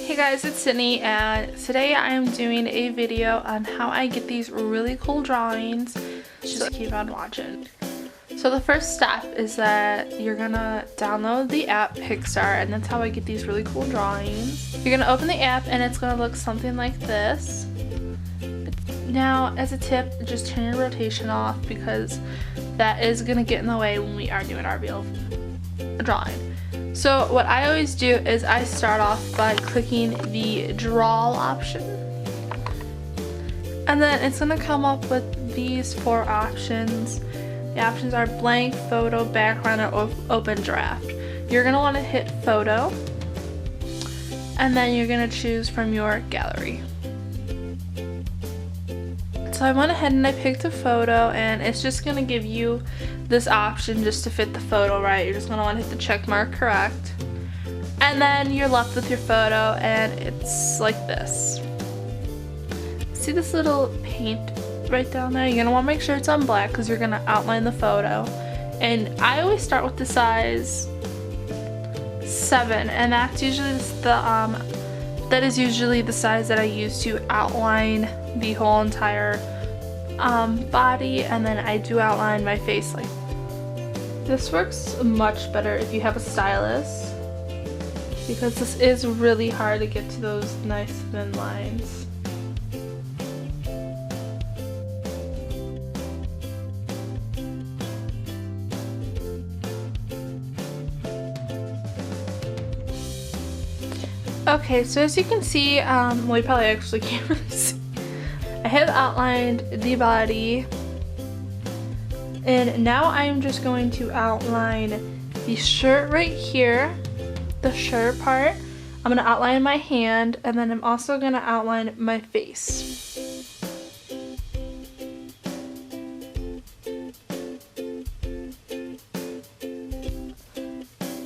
Hey guys, it's Sydney, and today I am doing a video on how I get these really cool drawings. Just keep on watching. So the first step is that you're gonna download the app PicsArt, and that's how I get these really cool drawings. You're gonna open the app and it's gonna look something like this. Now, as a tip, just turn your rotation off because that is gonna get in the way when we are doing our real drawing. So what I always do is I start off by clicking the draw option, and then it's gonna come up with these 4 options. The options are blank, photo, background, or open draft. You're gonna want to hit photo, and then you're gonna choose from your gallery. So I went ahead and I picked a photo, and it's just gonna give you this option just to fit the photo right. You're just gonna want to hit the check mark correct, and then you're left with your photo, and it's like this. See this little paint right down there? You're gonna want to make sure it's on black because you're gonna outline the photo. And I always start with the size 7, and that's usually that is usually the size that I use to outline the whole entire body, and then I do outline my face like this. Works much better if you have a stylus, because this is really hard to get to those nice thin lines. Okay, so as you can see, well, you probably actually can't really see, I have outlined the body, and now I'm just going to outline the shirt right here, the shirt part. I'm going to outline my hand, and then I'm also going to outline my face.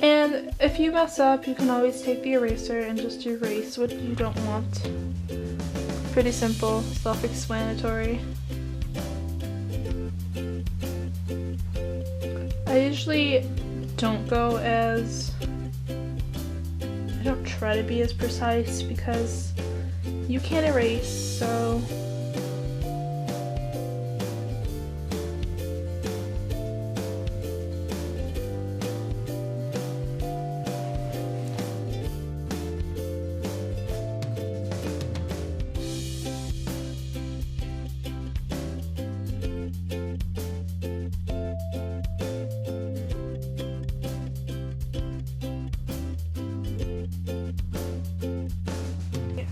And if you mess up, you can always take the eraser and just erase what you don't want. Pretty simple, self-explanatory. I usually don't try to be as precise because you can't erase, so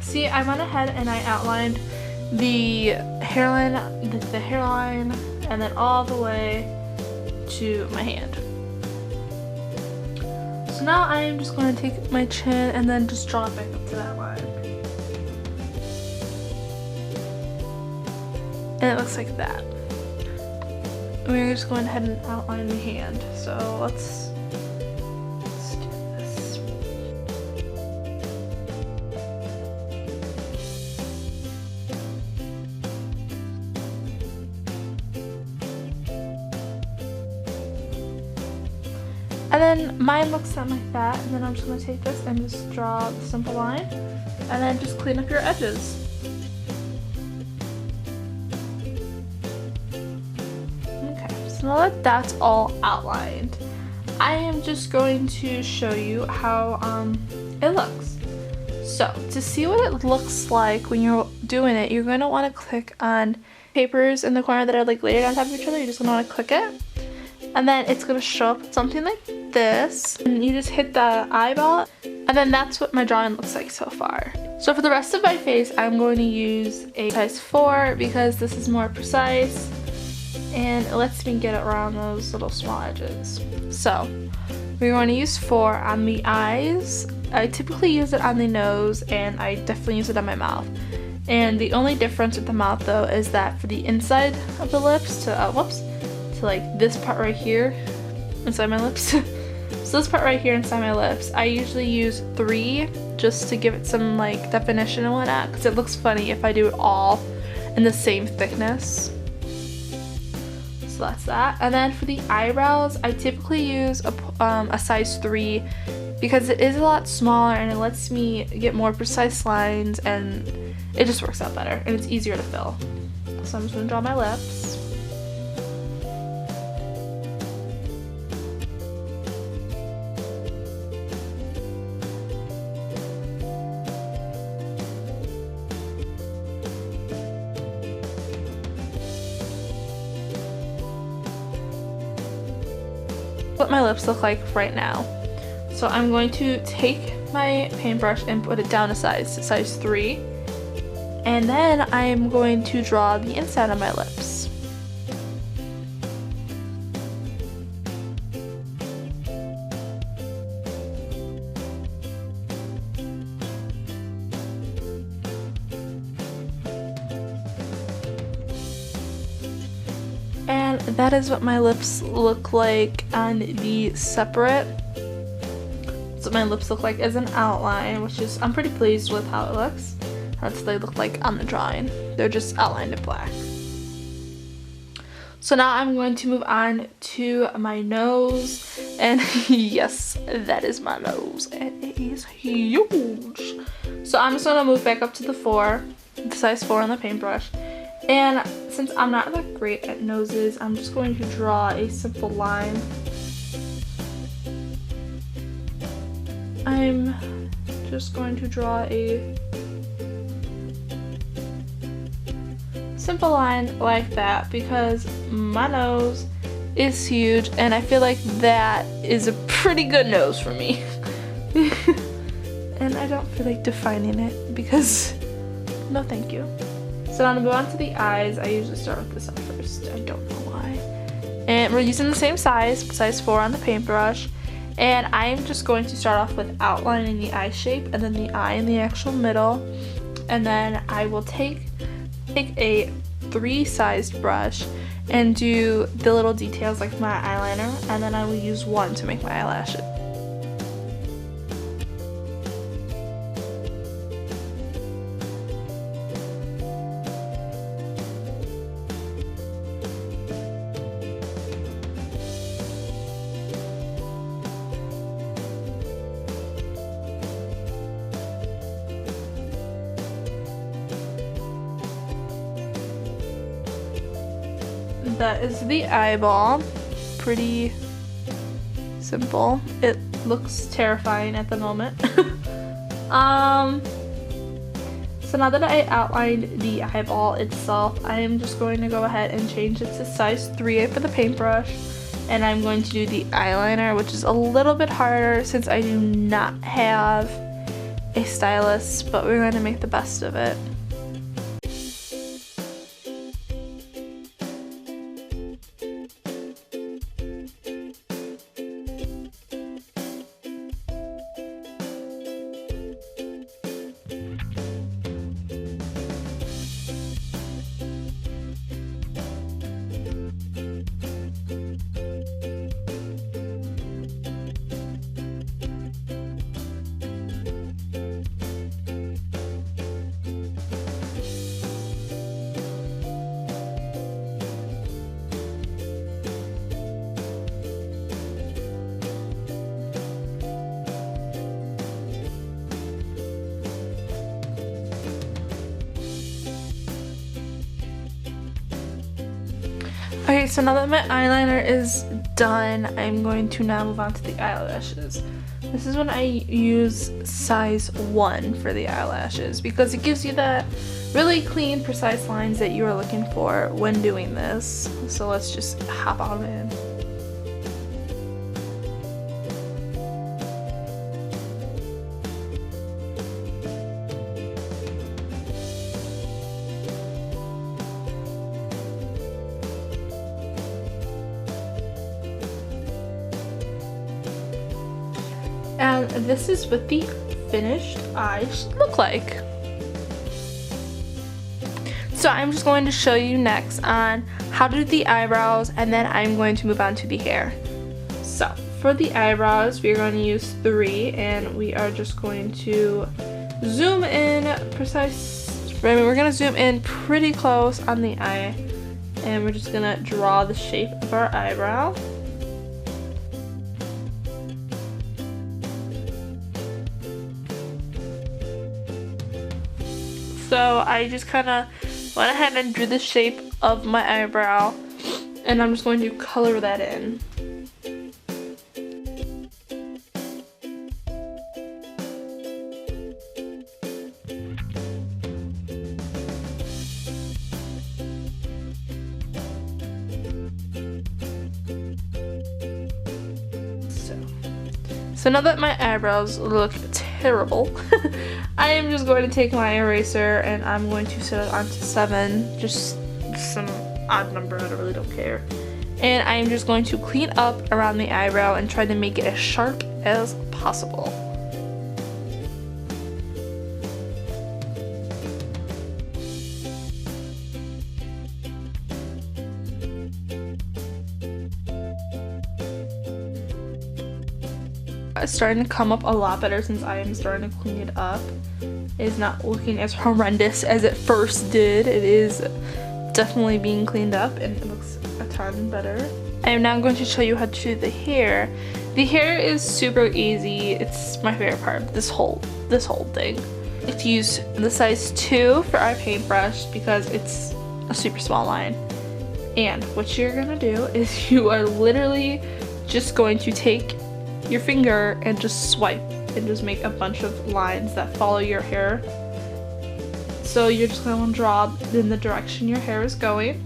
see, I went ahead and I outlined the hairline, and then all the way to my hand. So now I am just going to take my chin and then just draw it back up to that line. And it looks like that. We're just going ahead and outline the hand. So let's do this. And then mine looks something like that, and then I'm just going to take this and just draw the simple line, and then just clean up your edges. Okay, so now that that's all outlined, I am just going to show you how it looks. So to see what it looks like when you're doing it, you're going to want to click on papers in the corner that are like layered on top of each other. You're just going to want to click it, and then it's going to show up something like this, and you just hit the eyeball, and then that's what my drawing looks like so far. So for the rest of my face, I'm going to use a size 4 because this is more precise and it lets me get around those little small edges. So we're going to use 4 on the eyes. I typically use it on the nose, and I definitely use it on my mouth. And the only difference with the mouth though is that for the inside of the lips to like this part right here inside my lips so this part right here inside my lips, I usually use 3 just to give it some like definition and whatnot, because it looks funny if I do it all in the same thickness. So that's that. And then for the eyebrows, I typically use a size 3 because it is a lot smaller and it lets me get more precise lines, and it just works out better and it's easier to fill. So I'm just going to draw my lips. What my lips look like right now. So I'm going to take my paintbrush and put it down a size 3, and then I'm going to draw the inside of my lips. And that is what my lips look like on the separate. That's what my lips look like as an outline, which is, I'm pretty pleased with how it looks. That's what they look like on the drawing. They're just outlined in black. So now I'm going to move on to my nose, and yes, that is my nose, and it is huge. So I'm just gonna move back up to the size 4 on the paintbrush. And since I'm not that great at noses, I'm just going to draw a simple line. I'm just going to draw a simple line like that because my nose is huge and I feel like that is a pretty good nose for me. And I don't feel like defining it because no thank you. So now to move on to the eyes, I usually start with this one first. I don't know why. And we're using the same size 4 on the paintbrush. And I'm just going to start off with outlining the eye shape and then the eye in the actual middle. And then I will take a 3-sized brush and do the little details like my eyeliner. And then I will use 1 to make my eyelashes. That is the eyeball. Pretty simple. It looks terrifying at the moment. So now that I outlined the eyeball itself, I am just going to go ahead and change it to size 3 for the paintbrush. And I'm going to do the eyeliner, which is a little bit harder since I do not have a stylus, but we're going to make the best of it. Okay, so now that my eyeliner is done, I'm going to now move on to the eyelashes. This is when I use size 1 for the eyelashes because it gives you that really clean, precise lines that you are looking for when doing this. So let's just hop on in. And this is what the finished eyes look like. So I'm just going to show you next on how to do the eyebrows, and then I'm going to move on to the hair. So for the eyebrows, we're going to use 3, and we are just going to zoom in we're going to zoom in pretty close on the eye, and we're just going to draw the shape of our eyebrow. So I just kind of went ahead and drew the shape of my eyebrow, and I'm just going to color that in. So now that my eyebrows look terrible, I am just going to take my eraser and I'm going to set it onto 7, just some odd number, I really don't care. And I am just going to clean up around the eyebrow and try to make it as sharp as possible. It's starting to come up a lot better since I am starting to clean it up. It is not looking as horrendous as it first did. It is definitely being cleaned up and it looks a ton better. I am now going to show you how to do the hair. The hair is super easy. It's my favorite part of this whole thing. I like to use the size 2 for our paintbrush because it's a super small line. And what you're gonna do is you are literally just going to take your finger and just swipe and just make a bunch of lines that follow your hair. So you're just going to draw in the direction your hair is going.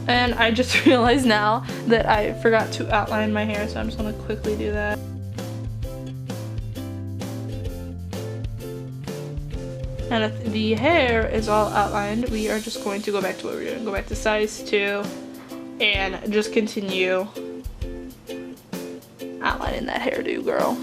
And I just realized now that I forgot to outline my hair, so I'm just going to quickly do that. And if the hair is all outlined, we are just going to go back to what we're doing. Go back to size 2 and just continue outlining that hairdo, girl.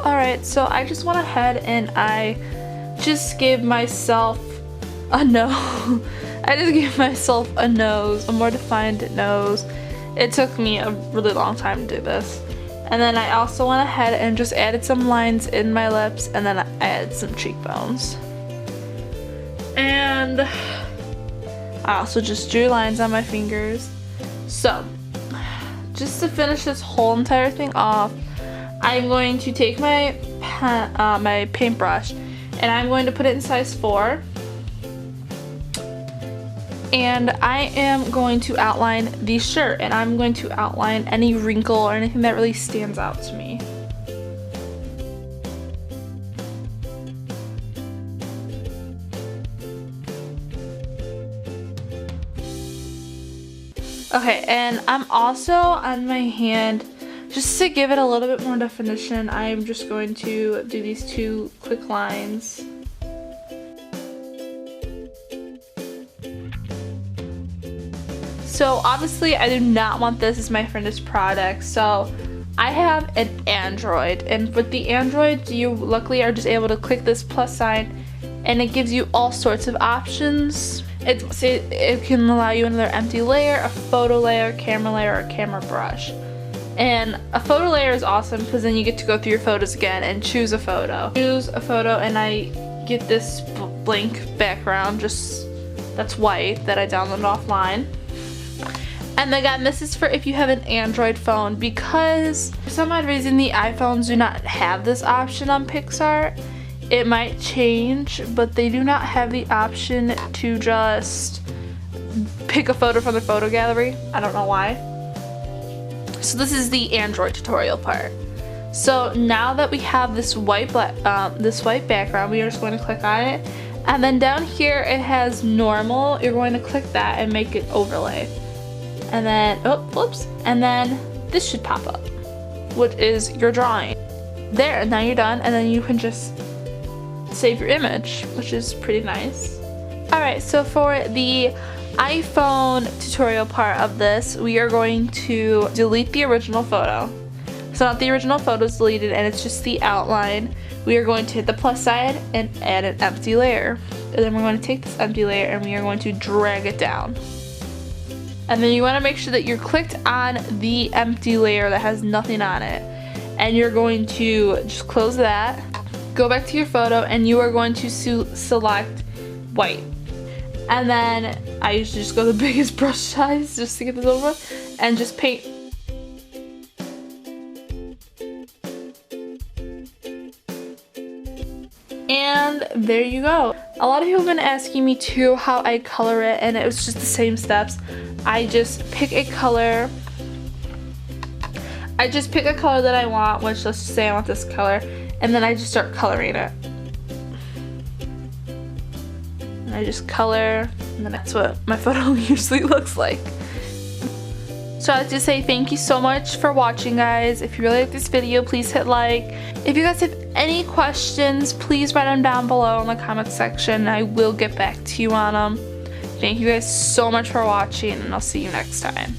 Alright, so I just went ahead and I just gave myself a nose. I just gave myself a nose, a more defined nose. It took me a really long time to do this. And then I also went ahead and just added some lines in my lips, and then I added some cheekbones. And I also just drew lines on my fingers. So, just to finish this whole entire thing off, I'm going to take my paintbrush and I'm going to put it in size 4. And I am going to outline the shirt, and I'm going to outline any wrinkle or anything that really stands out to me. Okay, and I'm also on my hand, just to give it a little bit more definition, I'm just going to do these 2 quick lines. So obviously I do not want this as my finished product, so I have an Android, and with the Android you luckily are just able to click this plus sign and it gives you all sorts of options. It can allow you another empty layer, a photo layer, camera layer, or a camera brush. And a photo layer is awesome because then you get to go through your photos again and choose a photo. Choose a photo and I get this blank background, just that's white, that I downloaded offline. And again, this is for if you have an Android phone, because for some odd reason the iPhones do not have this option on PicsArt. It might change, but they do not have the option to just pick a photo from the photo gallery. I don't know why. So this is the Android tutorial part. So now that we have this white background, we are just going to click on it, and then down here it has normal. You're going to click that and make it overlay, and then and then this should pop up, which is your drawing. There, now you're done, and then you can just save your image, which is pretty nice. Alright, so for the iPhone tutorial part of this, we are going to delete the original photo. So not the original photo is deleted, and it's just the outline. We are going to hit the plus side and add an empty layer. And then we're going to take this empty layer and we are going to drag it down. And then you want to make sure that you're clicked on the empty layer that has nothing on it. And you're going to just close that, go back to your photo, and you are going to select white. And then I usually just go the biggest brush size just to get this over with, and just paint. And there you go. A lot of people have been asking me too how I color it, and it was just the same steps. I just pick a color. I just pick a color that I want, which let's just say I want this color, and then I just start coloring it. And I just color, and then that's what my photo usually looks like. So I'd like to say thank you so much for watching, guys. If you really like this video, please hit like. If you guys have any questions, please write them down below in the comment section. I will get back to you on them. Thank you guys so much for watching, and I'll see you next time.